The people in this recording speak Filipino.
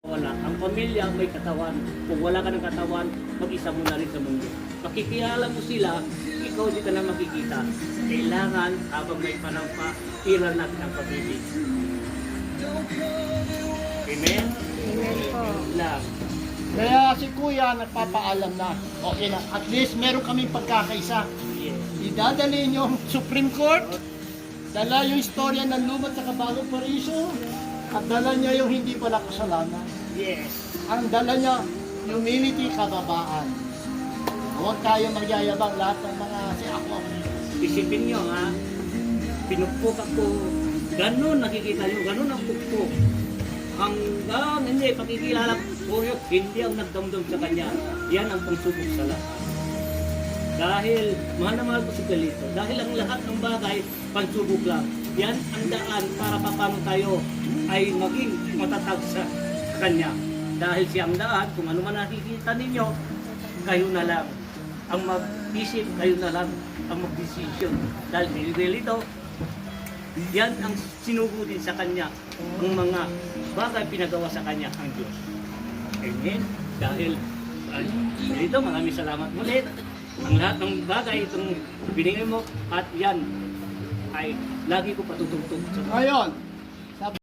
Wala. Ang pamilya may katawan. Kung wala ka ng katawan, mag-isa mo na rin sa mundo. Makikilala mo sila, ikaw di ka na makikita. Kailangan, habang may panahon pa, iral natin ang pag-ibig. Amen? Amen po. Love. Kaya si Kuya nagpapaalam na, okay na, at least meron kaming pagkakaisa. Yes. Idadali niyo ang Supreme Court, dala yung istorya ng lumot sa kabagong pariso, at dala niya yung hindi pala kasalanan. Yes. Ang dala niya, humility, kababaan. Huwag tayo magyayabang lahat ng mga si ako. Isipin nyo ha, pinupok ako, ganun nakikita nyo, ganun ang pukpok. Hanggang hindi, pakikilala ko, hindi ang nagdamdam sa kanya. Yan ang pangsubok sa lahat. Dahil, mahal na mahal ko si Kalito, dahil ang lahat ng bagay, pansubok lang. Yan ang daan para paano tayo ay maging matatag sa kanya. Dahil siyang daan, kung ano man nakikita ninyo, kayo na lang. Ang mag-isip, kayo na lang ang mag-decision. Dahil Kalito, yan ang sinugo din sa kanya, ang mga bagay pinagawa sa kanya ang Diyos. Amen? Dahil, dito, maraming salamat ulit. Ang lahat ng bagay itong binigay mo at yan ay lagi ko patutugtog sa Ngayon,